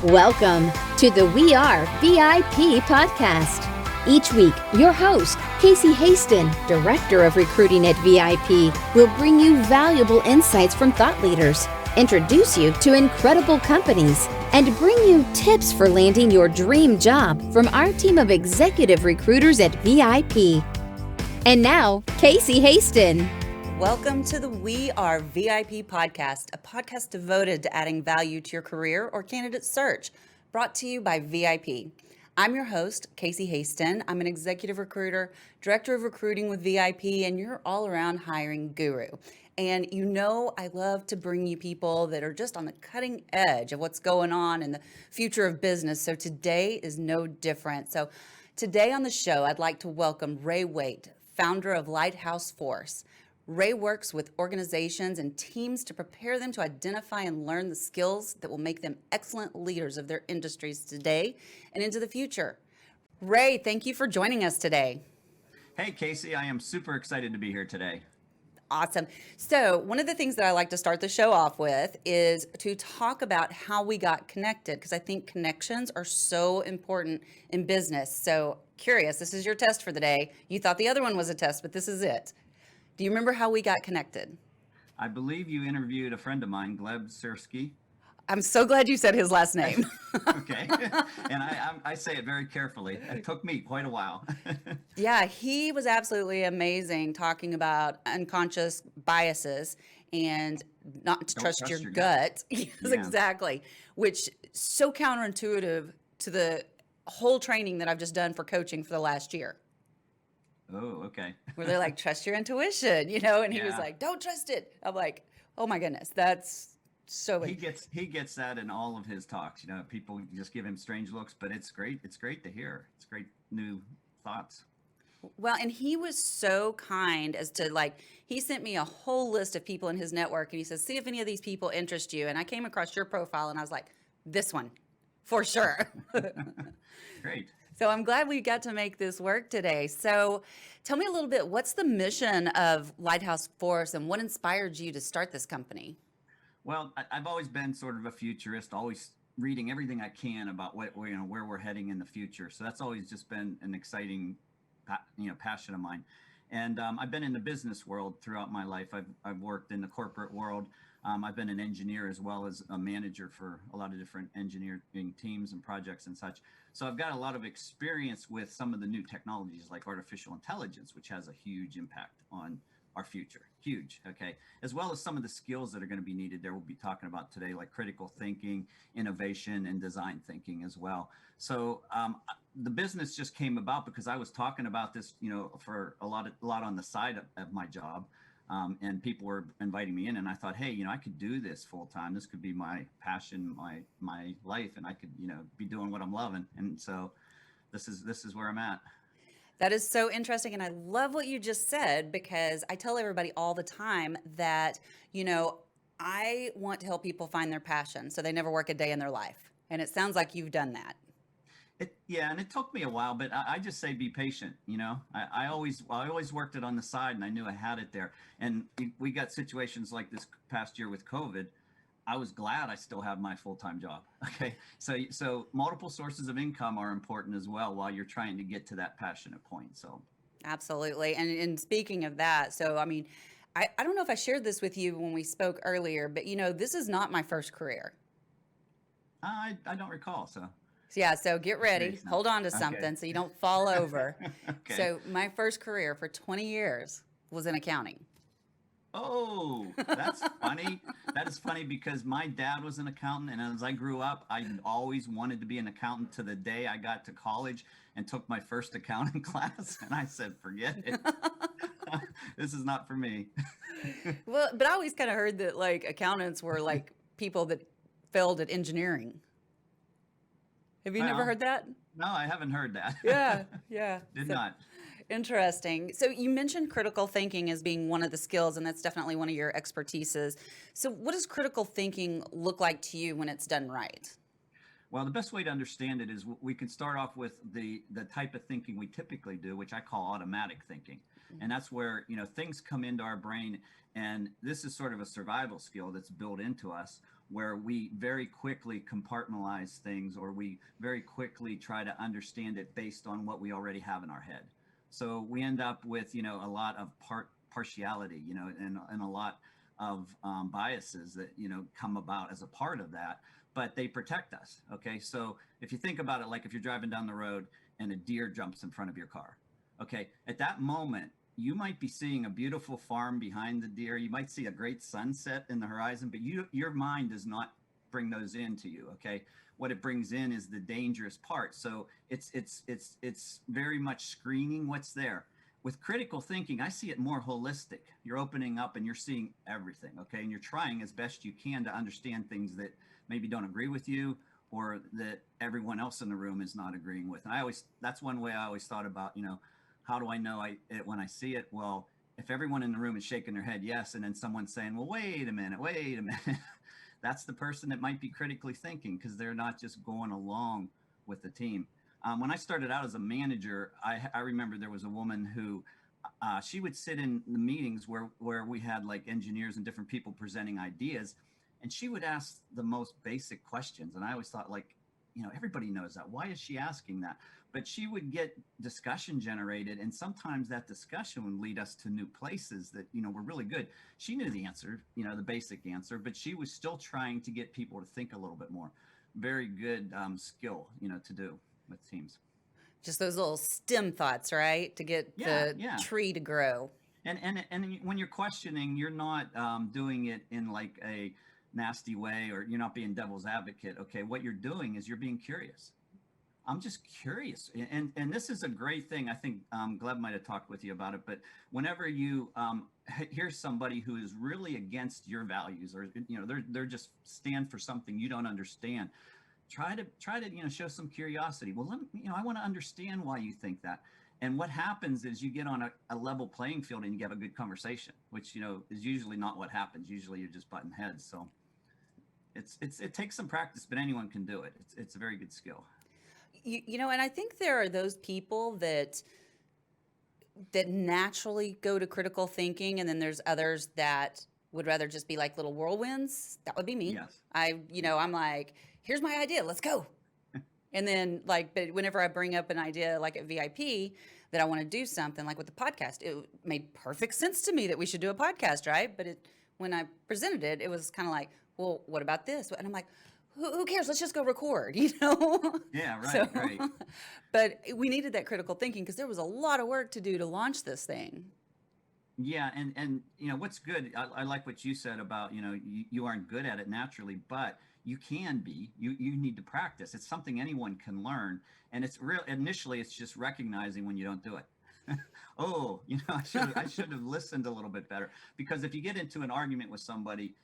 Welcome to the We Are VIP podcast. Each week, your host, Casey Hasten, Director of Recruiting at VIP, will bring you valuable insights from thought leaders, introduce you to incredible companies, and bring you tips for landing your dream job from our team of executive recruiters at VIP. And now, Casey Hasten. Welcome to the We Are VIP podcast, a podcast devoted to adding value to your career or candidate search, brought to you by VIP. I'm your host, Casey Hasten. I'm an executive recruiter, director of recruiting with VIP, and your all-around hiring guru. And you know I love to bring you people that are just on the cutting edge of what's going on in the future of business. So today is no different. So today on the show, I'd like to welcome Waite, founder of Lighthouse Force. Ray works with organizations and teams to prepare them to identify and learn the skills that will make them excellent leaders of their industries today and into the future. Ray, thank you for joining us today. Hey, Casey, I am super excited to be here today. Awesome. So one of the things that I like to start the show off with is to talk about how we got connected, because I think connections are so important in business. So curious, this is your test for the day. You thought the other one was a test, but this is it. Do you remember how we got connected? I believe you interviewed a friend of mine, Gleb Sersky. I'm so glad you said his last name. Okay. And I say it very carefully. It took me quite a while. Yeah, he was absolutely amazing talking about unconscious biases and not to trust your gut. Yes, yeah. Exactly. Which so counterintuitive to the whole training that I've just done for coaching for the last year. Oh, okay. Where they're like, trust your intuition, and he was like, don't trust it. I'm like, oh my goodness, that's so. He gets that in all of his talks. People just give him strange looks, but it's great. It's great to hear. It's great new thoughts. Well, and he was so kind as to he sent me a whole list of people in his network, and he says, see if any of these people interest you. And I came across your profile, and I was like, this one, for sure. Great. So I'm glad we got to make this work today. So tell me a little bit, what's the mission of Lighthouse Force and what inspired you to start this company? Well, I've always been sort of a futurist, always reading everything I can about where we're heading in the future. So that's always just been an exciting, passion of mine. And I've been in the business world throughout my life. I've worked in the corporate world. I've been an engineer as well as a manager for a lot of different engineering teams and projects and such. So I've got a lot of experience with some of the new technologies like artificial intelligence, which has a huge impact on our future. Huge, okay? As well as some of the skills that are going to be needed there we'll be talking about today, like critical thinking, innovation, and design thinking as well. So the business just came about because I was talking about this, for a lot on the side of my job. And people were inviting me in, and I thought, hey, I could do this full time. This could be my passion, my life, and I could, be doing what I'm loving. And so this is where I'm at. That is so interesting. And I love what you just said, because I tell everybody all the time that, I want to help people find their passion so they never work a day in their life. And it sounds like you've done that. And it took me a while, but I just say be patient. I always worked it on the side, and I knew I had it there. And we got situations like this past year with COVID. I was glad I still have my full-time job. Okay, so multiple sources of income are important as well while you're trying to get to that passionate point. So absolutely. And speaking of that, so I mean, I don't know if I shared this with you when we spoke earlier, but this is not my first career. I don't recall. So. Yeah, so get ready. Hold on to something so you don't fall over. Okay. So my first career for 20 years was in accounting. Oh, that's funny. That is funny because my dad was an accountant, and as I grew up, I always wanted to be an accountant to the day I got to college and took my first accounting class, and I said, forget it. This is not for me. Well, but I always kind of heard that accountants were people that failed at engineering. Have you never heard that? No, I haven't heard that. Yeah. Did not. Interesting. So you mentioned critical thinking as being one of the skills, and that's definitely one of your expertises. So what does critical thinking look like to you when it's done right? Well, the best way to understand it is we can start off with the type of thinking we typically do, which I call automatic thinking. And that's where, things come into our brain. And this is sort of a survival skill that's built into us, where we very quickly compartmentalize things, or we very quickly try to understand it based on what we already have in our head. So we end up with, a lot of partiality, and a lot of biases that, come about as a part of that, but they protect us. Okay. So if you think about it, like if you're driving down the road and a deer jumps in front of your car, okay, at that moment, you might be seeing a beautiful farm behind the deer. You might see a great sunset in the horizon, but your mind does not bring those into you. Okay. What it brings in is the dangerous part. So it's very much screening what's there. With critical thinking, I see it more holistic. You're opening up and you're seeing everything. Okay. And you're trying as best you can to understand things that maybe don't agree with you, or that everyone else in the room is not agreeing with. And that's one way I always thought about, how do I know it when I see it? Well, if everyone in the room is shaking their head yes, and then someone's saying, well, wait a minute, that's the person that might be critically thinking, because they're not just going along with the team. When I started out as a manager, I remember there was a woman who she would sit in the meetings where we had like engineers and different people presenting ideas, and she would ask the most basic questions. And I always thought, like, everybody knows that. Why is she asking that? But she would get discussion generated, and sometimes that discussion would lead us to new places that, were really good. She knew the answer, the basic answer, but she was still trying to get people to think a little bit more. Very good skill, to do with teams. Just those little stem thoughts, right? To get the tree to grow. And when you're questioning, you're not doing it in like a nasty way, or you're not being devil's advocate. Okay, what you're doing is you're being curious. I'm just curious. And this is a great thing. I think Gleb might have talked with you about it, but whenever you hear somebody who is really against your values, or, they're just stand for something you don't understand, try to, show some curiosity. Well, I want to understand why you think that. And what happens is you get on a level playing field and you have a good conversation, which, is usually not what happens. Usually you're just butting heads. So it takes some practice, but anyone can do it. It's a very good skill. And I think there are those people that naturally go to critical thinking, and then there's others that would rather just be like little whirlwinds. That would be me. Yes. I'm like, here's my idea, let's go. And then but whenever I bring up an idea like at VIP that I want to do something like with the podcast, it made perfect sense to me that we should do a podcast, right? But when I presented it, it was kind of like, well, what about this? And I'm like, who cares? Let's just go record, Yeah, right, right. But we needed that critical thinking because there was a lot of work to do to launch this thing. Yeah, and what's good, I like what you said about, you aren't good at it naturally, but you can be. You need to practice. It's something anyone can learn. And it's initially it's just recognizing when you don't do it. Oh, I should have listened a little bit better. Because if you get into an argument with somebody,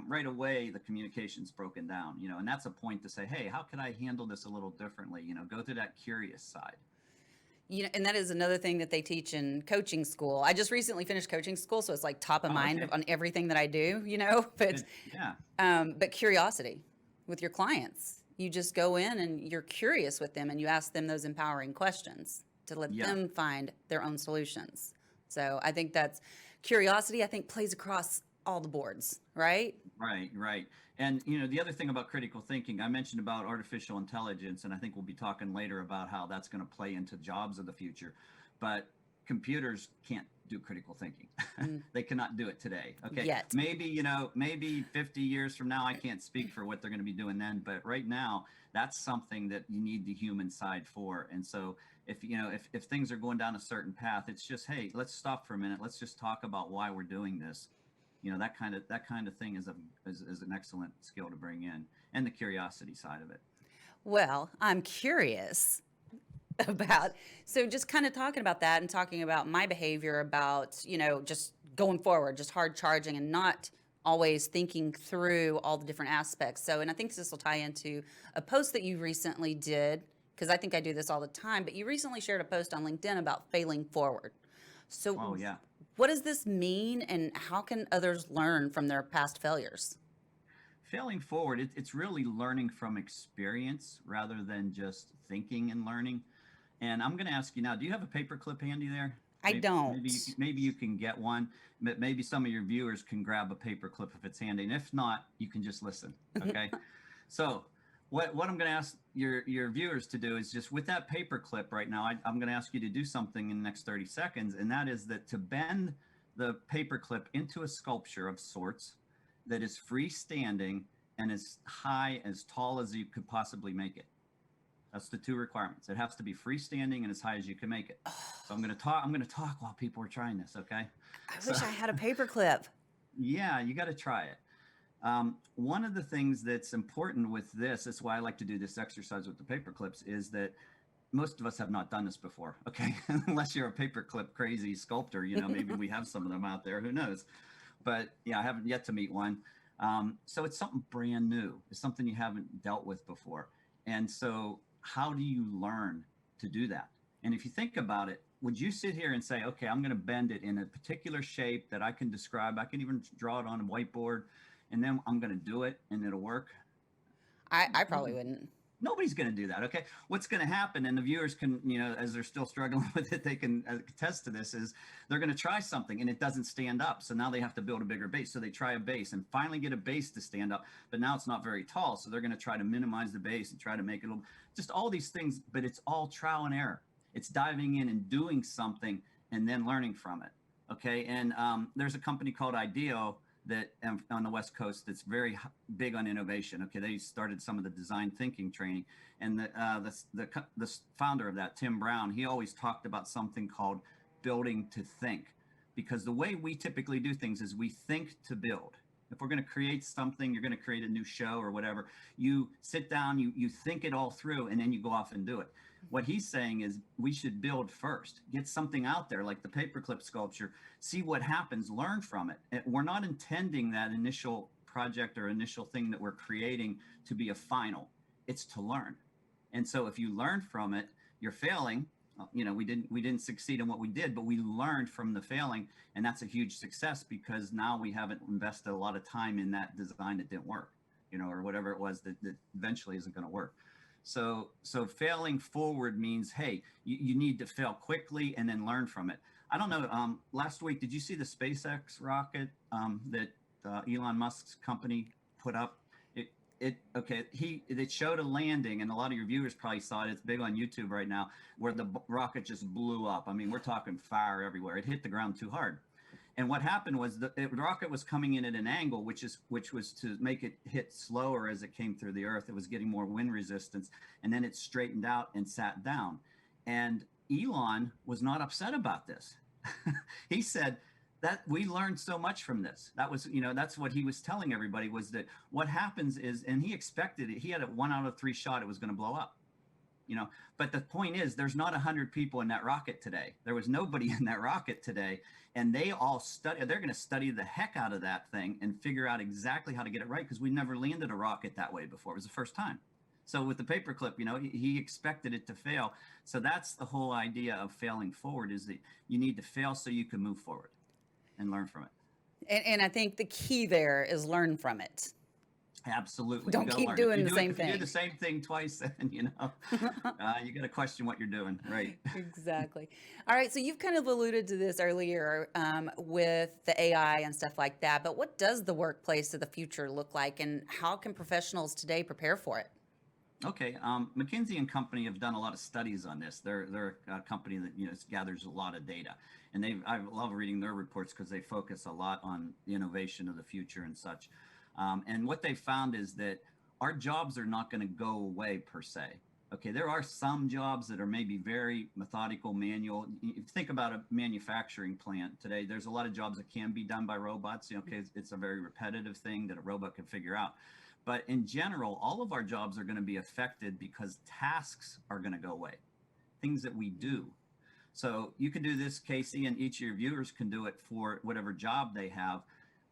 right away, the communication's broken down, and that's a point to say, hey, how could I handle this a little differently? Go to that curious side. And that is another thing that they teach in coaching school. I just recently finished coaching school, so it's like top of mind on everything that I do, but but curiosity with your clients. You just go in and you're curious with them, and you ask them those empowering questions to let them find their own solutions. So I think that's curiosity, I think, plays across all the boards, right? Right. And, the other thing about critical thinking, I mentioned about artificial intelligence, and I think we'll be talking later about how that's going to play into jobs of the future. But computers can't do critical thinking. They cannot do it today. Okay. Yet. Maybe 50 years from now, I can't speak for what they're going to be doing then. But right now, that's something that you need the human side for. And so if things are going down a certain path, it's just, hey, let's stop for a minute. Let's just talk about why we're doing this. That kind of thing is an excellent skill to bring in, and the curiosity side of it. Well, I'm curious about, so just kind of talking about that and talking about my behavior about, just going forward, just hard charging and not always thinking through all the different aspects. So, and I think this will tie into a post that you recently did, because I think I do this all the time, but you recently shared a post on LinkedIn about failing forward. So, oh, yeah. What does this mean, and how can others learn from their past failures? Failing forward, it's really learning from experience rather than just thinking and learning. And I'm going to ask you now, do you have a paper clip handy there? I don't. Maybe you can get one, but maybe some of your viewers can grab a paper clip if it's handy. And if not, you can just listen. Okay. So what I'm going to ask your viewers to do is just with that paper clip right now, I'm going to ask you to do something in the next 30 seconds. And that is that to bend the paper clip into a sculpture of sorts that is freestanding and as high, as tall as you could possibly make it. That's the two requirements. It has to be freestanding and as high as you can make it. So I'm going to talk while people are trying this. Okay. I wish I had a paper clip. Yeah, you got to try it. One of the things that's important with this, that's why I like to do this exercise with the paper clips, is that most of us have not done this before. Okay. Unless you're a paper clip crazy sculptor, maybe we have some of them out there, who knows? But yeah, I haven't yet to meet one. So it's something brand new. It's something you haven't dealt with before. And so how do you learn to do that? And if you think about it, would you sit here and say, okay, I'm going to bend it in a particular shape that I can describe. I can even draw it on a whiteboard, and then I'm going to do it and it'll work? I probably wouldn't. Nobody's going to do that. Okay. What's going to happen, and the viewers can, as they're still struggling with it, they can attest to this, is they're going to try something and it doesn't stand up. So now they have to build a bigger base. So they try a base and finally get a base to stand up, but now it's not very tall. So they're going to try to minimize the base and try to make it just all these things, but it's all trial and error. It's diving in and doing something and then learning from it. Okay. And there's a company called IDEO that on the West Coast that's very big on innovation. Okay, they started some of the design thinking training, and the founder of that, Tim Brown, he always talked about something called building to think, because the way we typically do things is we think to build. If we're going to create something, you're going to create a new show or whatever, you sit down, you think it all through, and then you go off and do it. What he's saying is we should build first, get something out there like the paperclip sculpture, see what happens, learn from it. And we're not intending that initial project or initial thing that we're creating to be a final. It's to learn. And so if you learn from it, you're failing. We didn't succeed in what we did, but we learned from the failing, and that's a huge success, because now we haven't invested a lot of time in that design that didn't work, or whatever it was that eventually isn't going to work. So failing forward means, hey, you need to fail quickly and then learn from it. I don't know. Last week, did you see the SpaceX rocket that Elon Musk's company put up? It showed a landing, and a lot of your viewers probably saw it. It's big on YouTube right now, where the rocket just blew up. I mean, we're talking fire everywhere. It hit the ground too hard. And what happened was the rocket was coming in at an angle, which was to make it hit slower as it came through the earth. It was getting more wind resistance, and then it straightened out and sat down. And Elon was not upset about this. He said that we learned so much from this. That was, that's what he was telling everybody, was that what happens is, and he expected it. He had a 1 out of 3 shot it was going to blow up. But the point is, there's not 100 people in that rocket today. There was nobody in that rocket today, and they all they're going to study the heck out of that thing and figure out exactly how to get it right, because we never landed a rocket that way before. It was the first time. So with the paperclip, he expected it to fail. So that's the whole idea of failing forward, is that you need to fail so you can move forward and learn from it. And I think the key there is learn from it. Absolutely. Don't keep doing the same thing. If you do the same thing twice, then you got to question what you're doing, right? Exactly. All right. So you've kind of alluded to this earlier with the AI and stuff like that. But what does the workplace of the future look like, and how can professionals today prepare for it? Okay, McKinsey and Company have done a lot of studies on this. They're a company that gathers a lot of data, and I love reading their reports because they focus a lot on the innovation of the future and such. And what they found is that our jobs are not going to go away per se. Okay, there are some jobs that are maybe very methodical, manual. If you think about a manufacturing plant today, there's a lot of jobs that can be done by robots. Okay, it's a very repetitive thing that a robot can figure out. But in general, all of our jobs are going to be affected because tasks are going to go away, things that we do. So you can do this, Casey, and each of your viewers can do it for whatever job they have.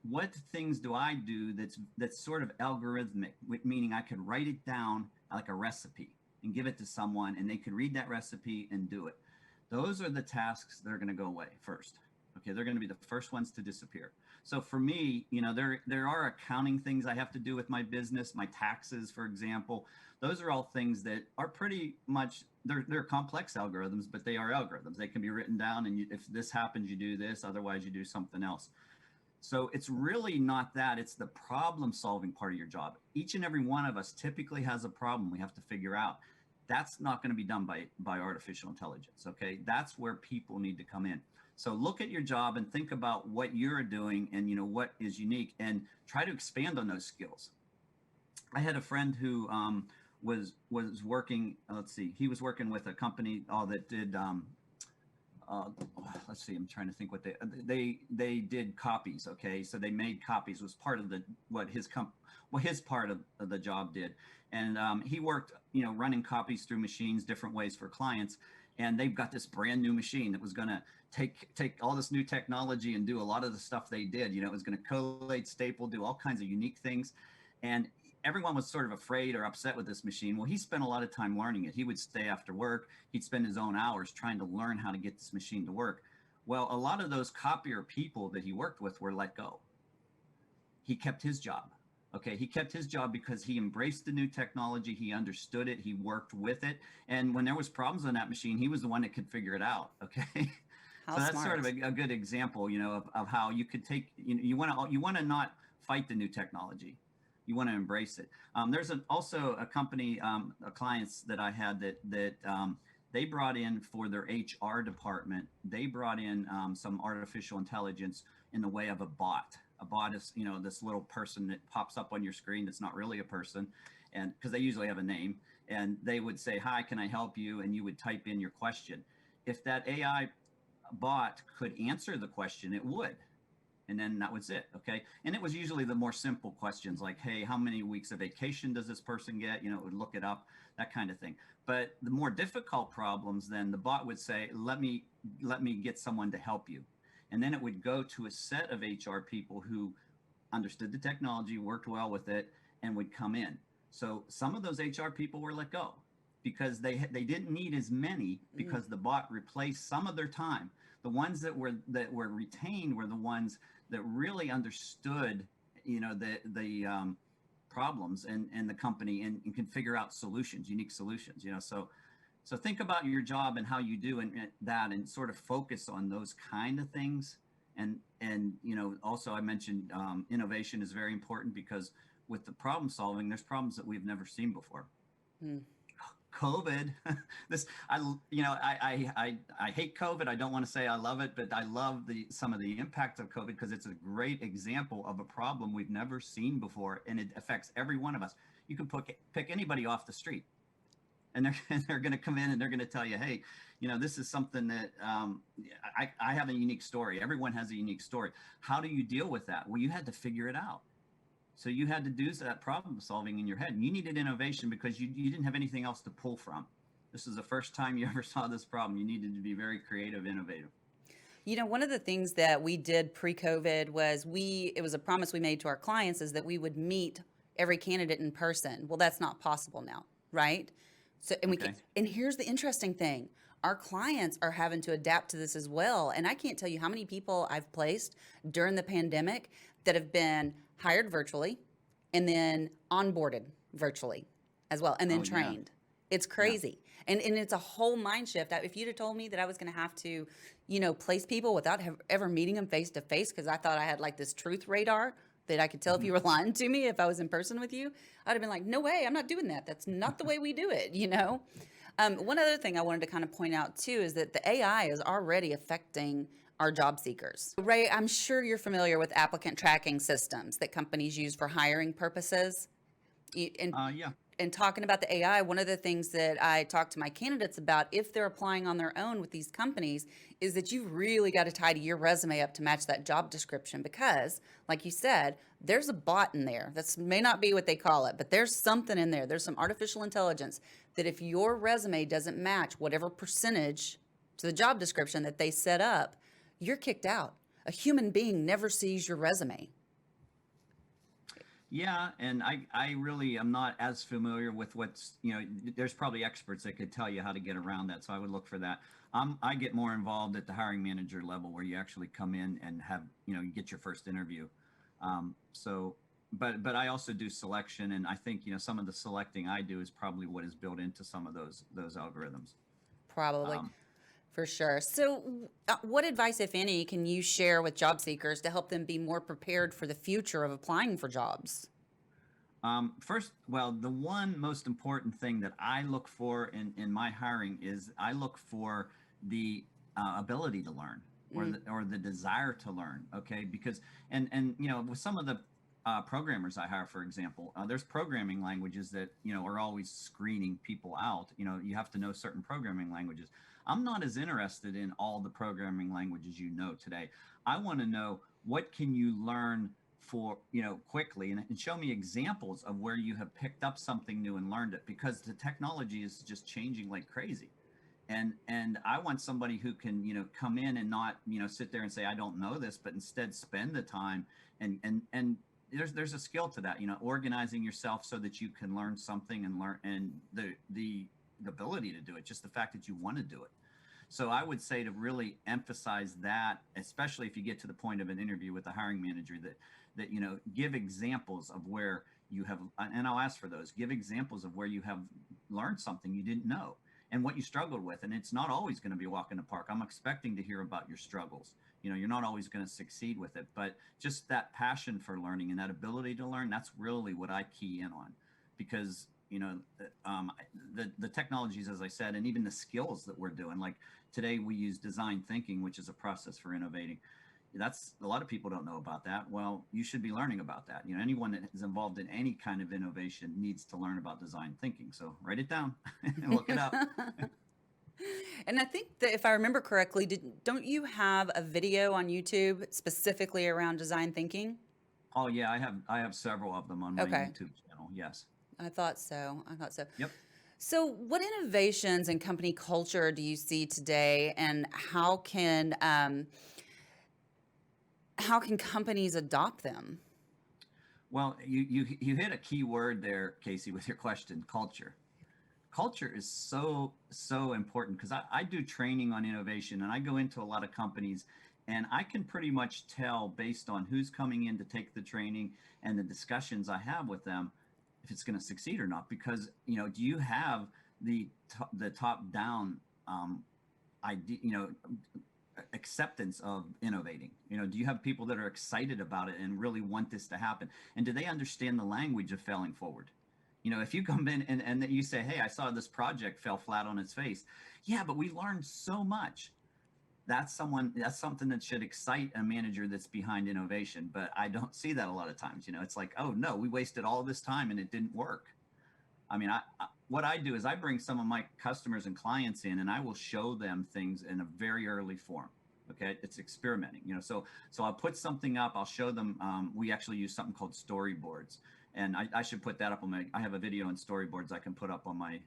What things do I do that's sort of algorithmic, meaning I could write it down like a recipe and give it to someone, and they could read that recipe and do it. Those are the tasks that are going to go away first. Okay, they're going to be the first ones to disappear. So for me, there are accounting things I have to do with my business, my taxes, for example. Those are all things that are pretty much they're complex algorithms, but they are algorithms. They can be written down, and if this happens, you do this. Otherwise, you do something else. So it's really not that. It's the problem solving part of your job. Each and every one of us typically has a problem we have to figure out. That's not going to be done by artificial intelligence. Okay, that's where people need to come in. So look at your job and think about what you're doing and what is unique, and try to expand on those skills. I had a friend who was working. Let's see, he was working with a company that did. Let's see, I'm trying to think what they did copies. Okay, so they made copies, was part of what his part of the job did, and he worked running copies through machines different ways for clients. And they've got this brand new machine that was going to take all this new technology and do a lot of the stuff they did. It was going to collate, staple, do all kinds of unique things. And everyone was sort of afraid or upset with this machine. Well, he spent a lot of time learning it. He would stay after work. He'd spend his own hours trying to learn how to get this machine to work. Well, a lot of those copier people that he worked with were let go. He kept his job. Okay, he kept his job because he embraced the new technology. He understood it. He worked with it. And when there was problems on that machine, he was the one that could figure it out. Okay. How so that's smart. sort of a good example, of how you could take, you want to not fight the new technology. You want to embrace it. There's also a company, clients that I had that they brought in for their HR department. They brought in some artificial intelligence in the way of a bot. A bot is, this little person that pops up on your screen that's not really a person, and because they usually have a name, and they would say, "Hi, can I help you?" And you would type in your question. If that AI bot could answer the question, it would. And then that was it. Okay. And it was usually the more simple questions like, "Hey, how many weeks of vacation does this person get?" It would look it up, that kind of thing. But the more difficult problems, then the bot would say, let me get someone to help you. And then it would go to a set of HR people who understood the technology, worked well with it, and would come in. So some of those HR people were let go because they didn't need as many, because the bot replaced some of their time. The ones that were retained were the ones that really understood, the problems and the company, and can figure out solutions, unique solutions. So think about your job and how you do that, and sort of focus on those kind of things. And also I mentioned innovation is very important, because with the problem solving, there's problems that we've never seen before. COVID, I hate COVID. I don't want to say I love it, but I love some of the impact of COVID, because it's a great example of a problem we've never seen before, and it affects every one of us. You can pick anybody off the street, and they're going to come in and they're going to tell you, "Hey, this is something that I have a unique story." Everyone has a unique story. How do you deal with that? Well, you had to figure it out. So you had to do that problem solving in your head. And you needed innovation because you didn't have anything else to pull from. This is the first time you ever saw this problem. You needed to be very creative, innovative. One of the things that we did pre-COVID was it was a promise we made to our clients, is that we would meet every candidate in person. Well, that's not possible now, right? So, and here's the interesting thing. Our clients are having to adapt to this as well. And I can't tell you how many people I've placed during the pandemic that have been hired virtually and then onboarded virtually as well, and then trained. Yeah. It's crazy. Yeah. And it's a whole mind shift. If you'd have told me that I was going to have to, place people without ever meeting them face to face, because I thought I had like this truth radar that I could tell if you were lying to me if I was in person with you, I'd have been like, no way, I'm not doing that. That's not the way we do it, One other thing I wanted to kind of point out too is that the AI is already affecting our job seekers. Ray, I'm sure you're familiar with applicant tracking systems that companies use for hiring purposes. Yeah. And talking about the AI, one of the things that I talk to my candidates about if they're applying on their own with these companies is that you've really got to tidy your resume up to match that job description, because, like you said, there's a bot in there. That may not be what they call it, but there's something in there. There's some artificial intelligence that if your resume doesn't match whatever percentage to the job description that they set up, you're kicked out. A human being never sees your resume. Yeah, and I really am not as familiar with what's, there's probably experts that could tell you how to get around that. So I would look for that. I get more involved at the hiring manager level where you actually come in and have, you get your first interview. So, but I also do selection, and I think, some of the selecting I do is probably what is built into some of those algorithms. Probably. Um, For sure. So, what advice, if any, can you share with job seekers to help them be more prepared for the future of applying for jobs? First, well, the one most important thing that I look for in my hiring is I look for the ability to learn, or the desire to learn. Okay, because and with some of the programmers I hire, for example, there's programming languages that are always screening people out. You have to know certain programming languages. I'm not as interested in all the programming languages today. I want to know what can you learn for quickly, and show me examples of where you have picked up something new and learned it, because the technology is just changing like crazy. And I want somebody who can come in and not sit there and say I don't know this, but instead spend the time, and there's a skill to that, organizing yourself so that you can learn something and learn, and the ability to do it, just the fact that you want to do it. So I would say to really emphasize that, especially if you get to the point of an interview with the hiring manager, that give examples of where you have, and I'll ask for those, give examples of where you have learned something you didn't know and what you struggled with. And it's not always going to be a walk in the park. I'm expecting to hear about your struggles. You're not always going to succeed with it, but just that passion for learning and that ability to learn, that's really what I key in on. Because the technologies, as I said, and even the skills that we're doing, like today we use design thinking, which is a process for innovating. That's, a lot of people don't know about that. Well, you should be learning about that. Anyone that is involved in any kind of innovation needs to learn about design thinking. So write it down and look it up. And I think that if I remember correctly, don't you have a video on YouTube specifically around design thinking? Oh yeah, I have several of them on my Okay. YouTube channel. Yes. I thought so. I thought so. Yep. So, what innovations in company culture do you see today, and how can companies adopt them? Well, you hit a key word there, Casey, with your question, culture. Culture is so important, because I do training on innovation, and I go into a lot of companies, and I can pretty much tell based on who's coming in to take the training and the discussions I have with them if it's going to succeed or not. Because do you have the top down idea, acceptance of innovating? Do you have people that are excited about it and really want this to happen? And do they understand the language of failing forward? If you come in and you say, hey, I saw this project fell flat on its face. Yeah, but we learned so much. That's something that should excite a manager that's behind innovation. But I don't see that a lot of times. It's like, oh no, we wasted all this time and it didn't work. I mean, what I do is I bring some of my customers and clients in, and I will show them things in a very early form. Okay, it's experimenting. So I'll put something up. I'll show them. We actually use something called storyboards, and I should put that up on I have a video on storyboards I can put up on my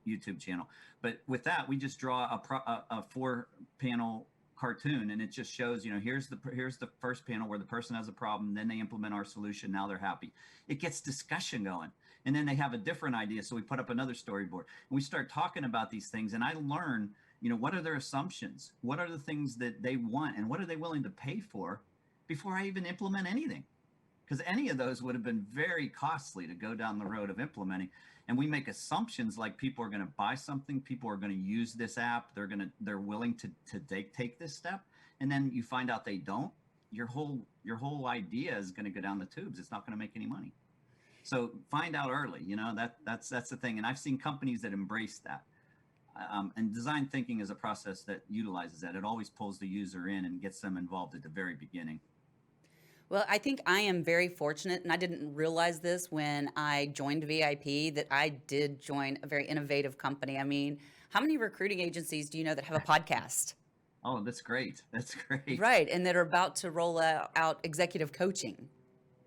YouTube channel. But with that, we just draw a 4-panel cartoon, and it just shows, here's the first panel where the person has a problem, then they implement our solution, now they're happy. It gets discussion going, and then they have a different idea, so we put up another storyboard, and we start talking about these things, and I learn, what are their assumptions, what are the things that they want, and what are they willing to pay for before I even implement anything, because any of those would have been very costly to go down the road of implementing. And we make assumptions like people are going to buy something, people are going to use this app, they're willing to take this step, and then you find out they don't. Your whole idea is going to go down the tubes. It's not going to make any money. So find out early. That's the thing. And I've seen companies that embrace that. And design thinking is a process that utilizes that. It always pulls the user in and gets them involved at the very beginning. Well, I think I am very fortunate, and I didn't realize this when I joined VIP, that I did join a very innovative company. I mean, how many recruiting agencies do you know that have a podcast? Oh, that's great. That's great. Right, and that are about to roll out executive coaching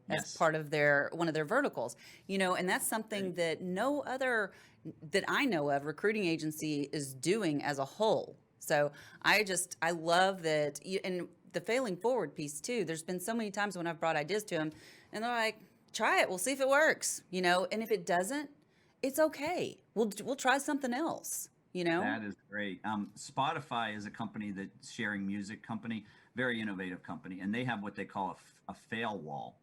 as Yes. part of one of their verticals. And that's something that no other that I know of recruiting agency is doing as a whole. So I love that, and the failing forward piece too. There's been so many times when I've brought ideas to them, and they're like, try it. We'll see if it works, and if it doesn't, it's okay. We'll try something else. That is great. Spotify is a company that's sharing music company, very innovative company, and they have what they call a fail wall.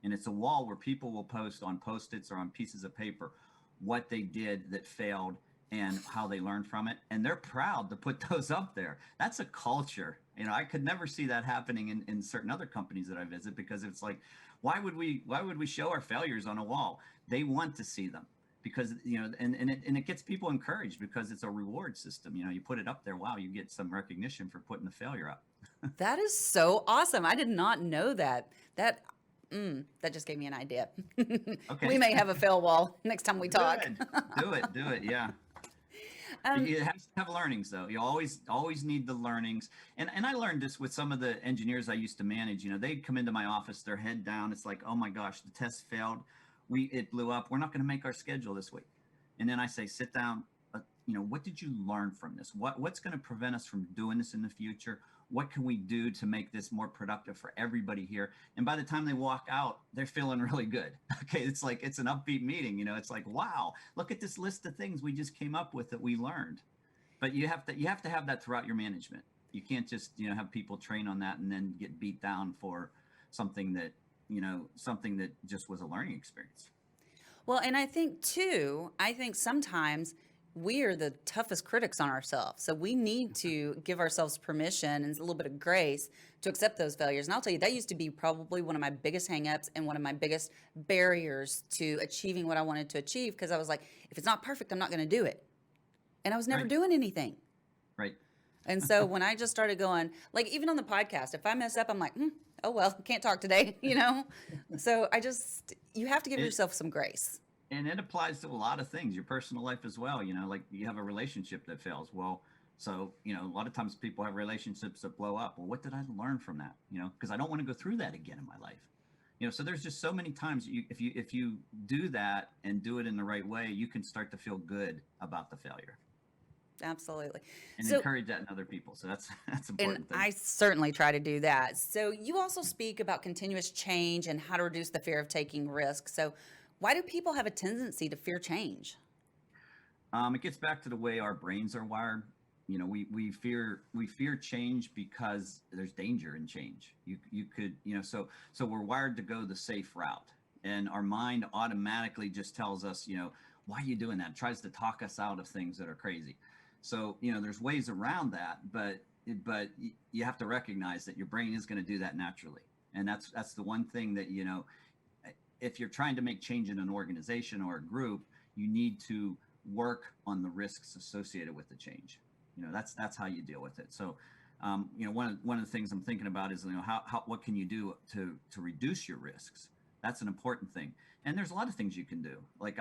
And it's a wall where people will post on Post-its or on pieces of paper what they did that failed and how they learned from it. And they're proud to put those up there. That's a culture. I could never see that happening in certain other companies that I visit, because it's like, why would we show our failures on a wall? They want to see them, because and it gets people encouraged, because it's a reward system. You put it up there, wow, you get some recognition for putting the failure up. That is so awesome. I did not know that. That just gave me an idea. Okay. We may have a fail wall next time we talk. Good. Do it. Yeah. You have to have learnings, though. You always need the learnings. And I learned this with some of the engineers I used to manage. They'd come into my office, their head down. It's like, oh my gosh, the test failed. It blew up. We're not going to make our schedule this week. And then I say, sit down. What did you learn from this? What's going to prevent us from doing this in the future? What can we do to make this more productive for everybody here? And by the time they walk out, they're feeling really good. Okay, it's like it's an upbeat meeting. It's like, wow, look at this list of things we just came up with that we learned. But you have to have that throughout your management. You can't just have people train on that and then get beat down for something that just was a learning experience. Well, and I think sometimes we are the toughest critics on ourselves. So we need to give ourselves permission and a little bit of grace to accept those failures. And I'll tell you, that used to be probably one of my biggest hangups and one of my biggest barriers to achieving what I wanted to achieve, because I was like, if it's not perfect, I'm not going to do it. And I was never doing anything. Right. And so when I just started going, like even on the podcast, if I mess up, I'm like, oh, well, can't talk today, So you have to give yourself some grace. And it applies to a lot of things, your personal life as well. Like you have a relationship that fails. Well, so, a lot of times people have relationships that blow up. Well, what did I learn from that? Because I don't want to go through that again in my life. So there's just so many times if you do that and do it in the right way, you can start to feel good about the failure. Absolutely. And encourage that in other people. So that's important. And I certainly try to do that. So you also speak about continuous change and how to reduce the fear of taking risks. So why do people have a tendency to fear change? It gets back to the way our brains are wired. We fear change because there's danger in change. You could, so we're wired to go the safe route, and our mind automatically just tells us, why are you doing that? It tries to talk us out of things that are crazy. So, there's ways around that, but you have to recognize that your brain is going to do that naturally. And that's the one thing that, if you're trying to make change in an organization or a group, you need to work on the risks associated with the change. That's how you deal with it. So, one of the things I'm thinking about is, what can you do to reduce your risks? That's an important thing. And there's a lot of things you can do. Like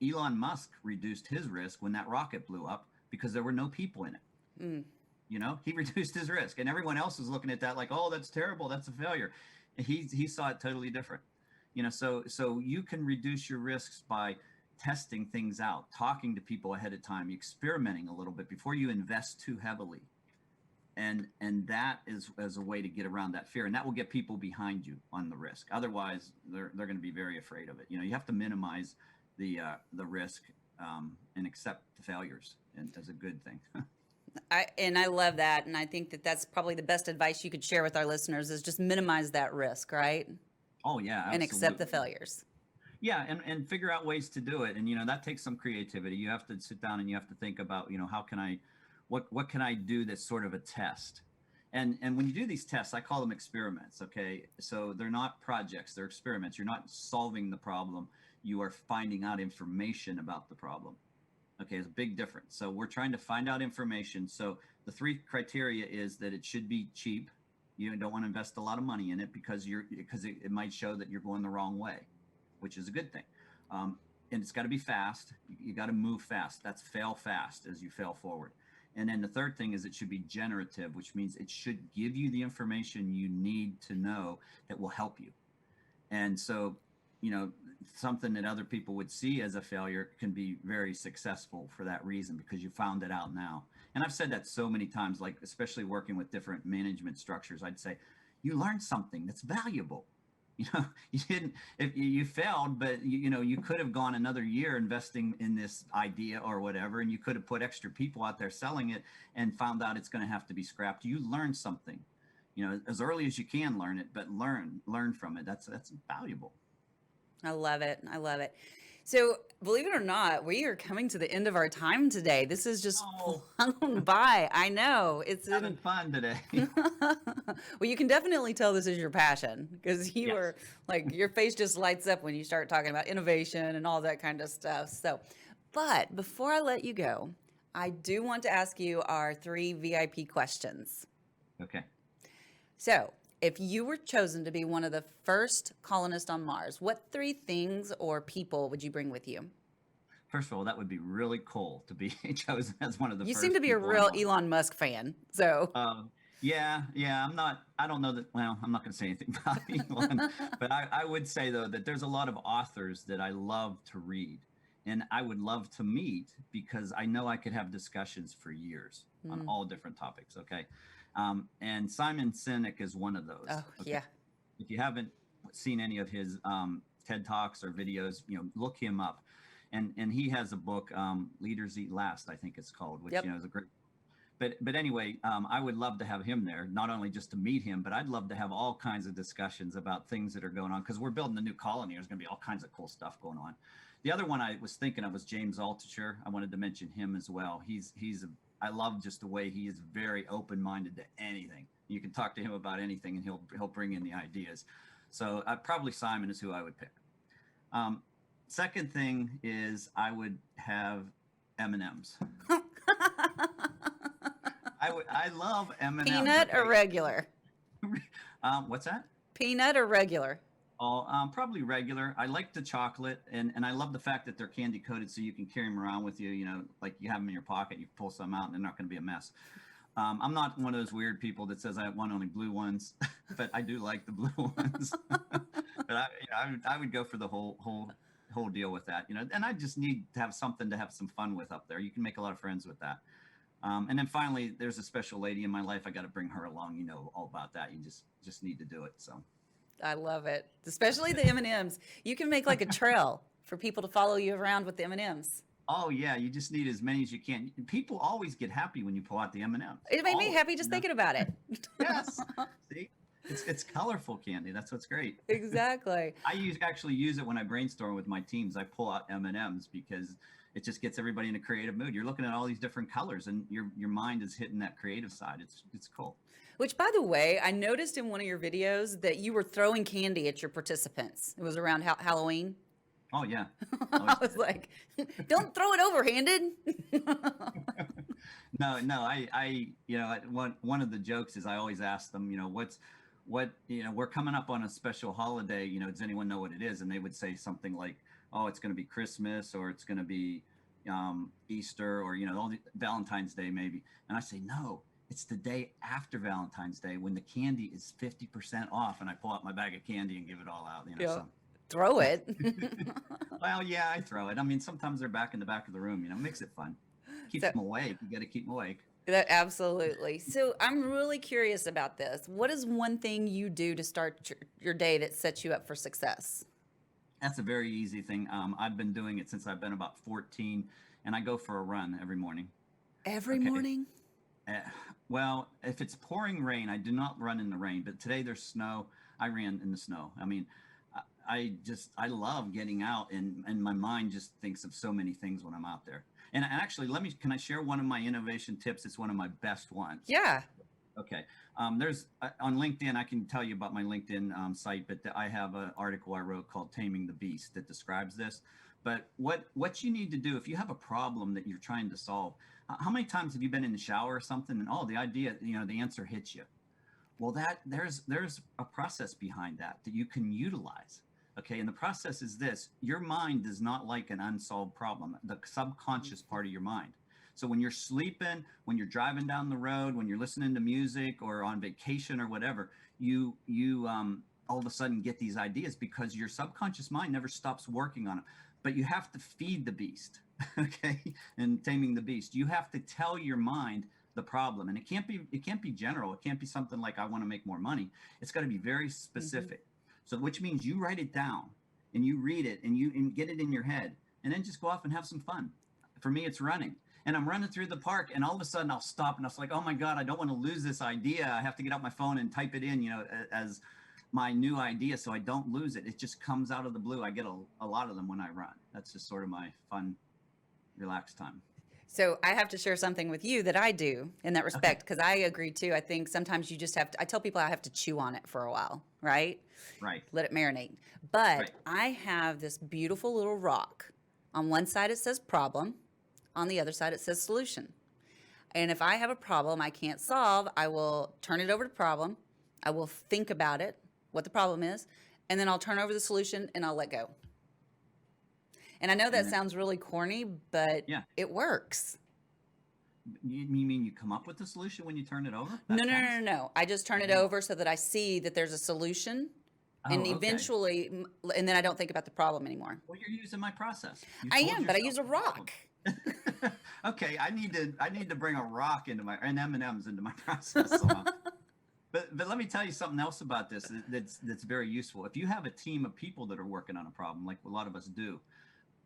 Elon Musk reduced his risk when that rocket blew up because there were no people in it. He reduced his risk, and everyone else was looking at that like, oh, that's terrible, that's a failure. And he saw it totally different. So you can reduce your risks by testing things out, talking to people ahead of time, experimenting a little bit before you invest too heavily. And that is as a way to get around that fear, and that will get people behind you on the risk. Otherwise, they're going to be very afraid of it. You have to minimize the risk and accept the failures, and as a good thing. I love that, and I think that's probably the best advice you could share with our listeners is just minimize that risk, right? Oh yeah, absolutely. And accept the failures. Yeah, and figure out ways to do it, and that takes some creativity. You have to sit down and you have to think about how can I, what can I do that's sort of a test, and when you do these tests, I call them experiments. Okay, so they're not projects, they're experiments. You're not solving the problem, you are finding out information about the problem. Okay, it's a big difference. So we're trying to find out information. So the 3 criteria is that it should be cheap. You don't want to invest a lot of money in it because it might show that you're going the wrong way, which is a good thing. And it's got to be fast. You got to move fast. That's fail fast as you fail forward. And then the third thing is it should be generative, which means it should give you the information you need to know that will help you. And so, something that other people would see as a failure can be very successful for that reason, because you found it out now. And I've said that so many times, like especially working with different management structures, I'd say, you learned something that's valuable. You know, you didn't, if you failed, but you could have gone another year investing in this idea or whatever, and you could have put extra people out there selling it and found out it's going to have to be scrapped. You learned something, as early as you can learn it, but learn from it. That's valuable. I love it. I love it. So, believe it or not, we are coming to the end of our time today. This is just Oh, flown by. I know. It's having fun today. well, you can definitely tell this is your passion because you Yes. are like your face just lights up when you start talking about innovation and all that kind of stuff. So, but before I let you go, I do want to ask you our 3 VIP questions. Okay. So, if you were chosen to be one of the first colonists on Mars, what 3 things or people would you bring with you? First of all, that would be really cool to be chosen as one of the You first seem to be a people on real Mars. Elon Musk fan. So, Yeah. I don't know that, well, I'm not going to say anything about Elon, but I would say, though, that there's a lot of authors that I love to read and I would love to meet because I know I could have discussions for years on all different topics. Okay. And Simon Sinek is one of those. oh, Okay. yeah. If you haven't seen any of his TED Talks or videos, look him up. And he has a book, Leaders Eat Last, I think it's called, which Yep. is a great. But anyway, I would love to have him there, not only just to meet him, but I'd love to have all kinds of discussions about things that are going on because we're building a new colony. There's going to be all kinds of cool stuff going on. The other one I was thinking of was James Altucher. I wanted to mention him as well. I love just the way he is very open-minded to anything. You can talk to him about anything, and he'll bring in the ideas. So probably Simon is who I would pick. Second thing is I would have M&Ms. I love M&Ms. Peanut or regular? What's that? Peanut or regular? Oh, probably regular. I like the chocolate, and I love the fact that they're candy coated, so you can carry them around with you. Like you have them in your pocket, you pull some out, and they're not going to be a mess. I'm not one of those weird people that says I want only blue ones, but I do like the blue ones. But I would go for the whole deal with that. And I just need to have something to have some fun with up there. You can make a lot of friends with that. And then finally, there's a special lady in my life. I got to bring her along. You know all about that. You just need to do it. So. I love it, especially the M&Ms. You can make like a trail for people to follow you around with the M&Ms. Oh yeah, you just need as many as you can. People always get happy when you pull out the M&Ms. It made me happy just thinking about it. Yes. See, it's colorful candy. That's what's great. Exactly. I actually use it when I brainstorm with my teams. I pull out M&Ms because it just gets everybody in a creative mood. You're looking at all these different colors, and your mind is hitting that creative side. It's cool. Which, by the way, I noticed in one of your videos that you were throwing candy at your participants. It was around Halloween. Oh yeah. I was like, don't throw it overhanded. No. One of the jokes is I always ask them, we're coming up on a special holiday. Does anyone know what it is? And they would say something like, oh, it's going to be Christmas, or it's going to be Easter, or Valentine's Day maybe. And I say, no. It's the day after Valentine's Day when the candy is 50% off, and I pull out my bag of candy and give it all out. Yeah. So. Throw it. Well, yeah, I throw it. I mean, sometimes they're back in the back of the room. Makes it fun. Keeps them awake. You got to keep them awake. That absolutely. So I'm really curious about this. What is one thing you do to start your day that sets you up for success? That's a very easy thing. I've been doing it since I've been about 14, and I go for a run every morning. Every morning? Well, if it's pouring rain, I do not run in the rain. But today there's snow. I ran in the snow. I mean, I love getting out, and my mind just thinks of so many things when I'm out there. And actually, can I share one of my innovation tips? It's one of my best ones. Yeah. Okay. There's on LinkedIn, I can tell you about my LinkedIn site, but I have an article I wrote called Taming the Beast that describes this. But what you need to do if you have a problem that you're trying to solve, how many times have you been in the shower or something and the idea, the answer hits you? Well, there's a process behind that you can utilize. Okay. And the process is this: your mind does not like an unsolved problem, the subconscious part of your mind. So when you're sleeping, when you're driving down the road, when you're listening to music or on vacation or whatever, you all of a sudden get these ideas because your subconscious mind never stops working on it. But you have to feed the beast, okay? And Taming the Beast, you have to tell your mind the problem, and it can't be general. It can't be something like I want to make more money. It's got to be very specific. So which means you write it down and you read it and get it in your head, and then just go off and have some fun. For me, it's running. And I'm running through the park, and all of a sudden I'll stop, and I was like, oh my God, I don't want to lose this idea. I have to get out my phone and type it in, as my new idea, so I don't lose it. It just comes out of the blue. I get a lot of them when I run. That's just sort of my fun, relaxed time. So I have to share something with you that I do in that respect, because I agree too. I think sometimes you just have to, I tell people I have to chew on it for a while, right? Right. Let it marinate. But Right. I have this beautiful little rock. On one side it says problem. On the other side it says solution. And if I have a problem I can't solve, I will turn it over to problem. I will think about it, what the problem is, and then I'll turn over the solution and I'll let go. And I know that sounds really corny, but Yeah. it works. You mean you come up with the solution when you turn it over? No. I just turn it over so that I see that there's a solution, and okay. eventually, and then I don't think about the problem anymore. Well, you're using my process. You I told am, but I yourself use a the problem. rock. Okay, I need to bring a rock into and M&Ms into my process somehow. But let me tell you something else about this that's very useful. If you have a team of people that are working on a problem, like a lot of us do,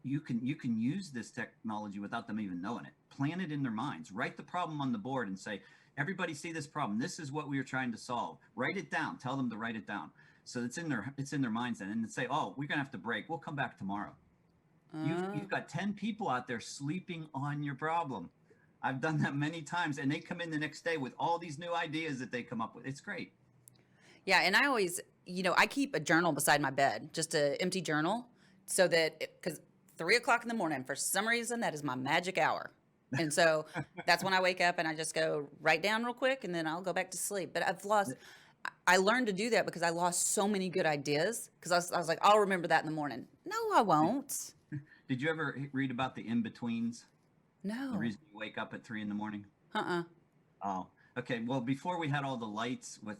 you can use this technology without them even knowing it. Plant it in their minds. Write the problem on the board and say, everybody see this problem. This is what we are trying to solve. Write it down. Tell them to write it down. So it's in their minds then. And say, oh, we're gonna have to break. We'll come back tomorrow. You've got 10 people out there sleeping on your problem. I've done that many times, and they come in the next day with all these new ideas that they come up with. It's great. Yeah, and I always, I keep a journal beside my bed, just an empty journal, so that, because 3 o'clock in the morning, for some reason, that is my magic hour. And so that's when I wake up and I just go write down real quick, and then I'll go back to sleep. But I learned to do that because I lost so many good ideas, because I was like, I'll remember that in the morning. No, I won't. Did you ever read about the in-betweens? No. The reason you wake up at 3 a.m? Oh, okay. Well, before we had all the lights with,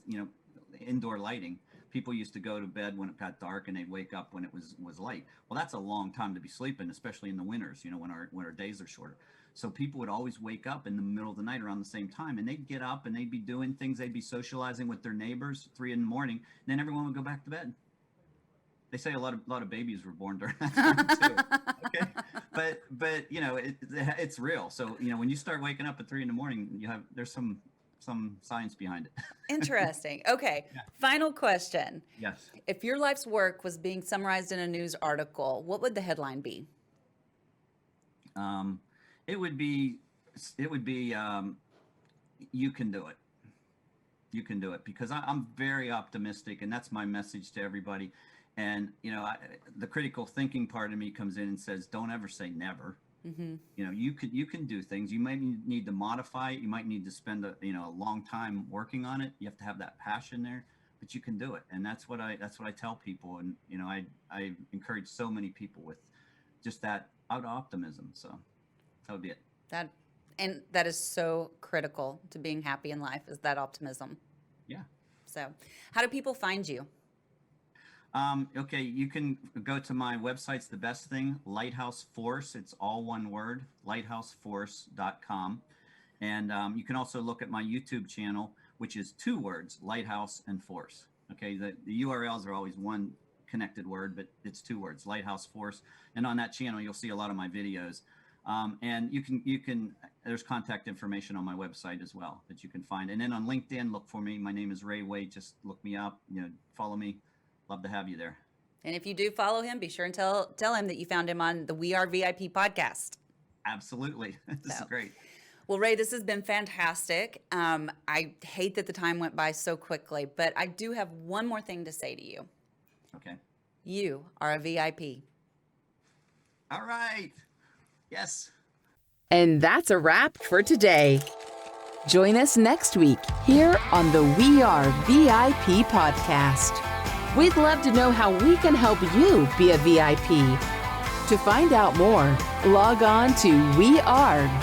indoor lighting, people used to go to bed when it got dark and they'd wake up when it was light. Well, that's a long time to be sleeping, especially in the winters, when our days are shorter. So people would always wake up in the middle of the night around the same time, and they'd get up and they'd be doing things. They'd be socializing with their neighbors 3 a.m. And then everyone would go back to bed. They say a lot of babies were born during that time too. Okay, but it's real. So when you start waking up at 3 a.m, there's some science behind it. Interesting. Okay. Yeah. Final question. Yes. If your life's work was being summarized in a news article, what would the headline be? It would be you can do it. You can do it, because I'm very optimistic, and that's my message to everybody. And the critical thinking part of me comes in and says, don't ever say never. Mm-hmm. You can do things. You might need to modify it. You might need to spend a long time working on it. You have to have that passion there, but you can do it. And that's what I tell people. And I encourage so many people with just that optimism. So that would be it. That is so critical to being happy in life, is that optimism. Yeah. So how do people find you? Okay, you can go to my website's the best thing, Lighthouse Force. It's all one word, lighthouseforce.com. And you can also look at my YouTube channel, which is 2 words, Lighthouse and Force. Okay, the URLs are always one connected word, but it's 2 words, Lighthouse Force. And on that channel, you'll see a lot of my videos. And you can there's contact information on my website as well that you can find. And then on LinkedIn, look for me. My name is Ray Waite. Just look me up, follow me. Love to have you there. And if you do follow him, be sure and tell him that you found him on the We Are VIP podcast. Absolutely. This is great. Well, Ray, this has been fantastic. I hate that the time went by so quickly, but I do have one more thing to say to you. Okay. You are a VIP. All right. Yes. And that's a wrap for today. Join us next week here on the We Are VIP podcast. We'd love to know how we can help you be a VIP. To find out more, log on to wearevip.com.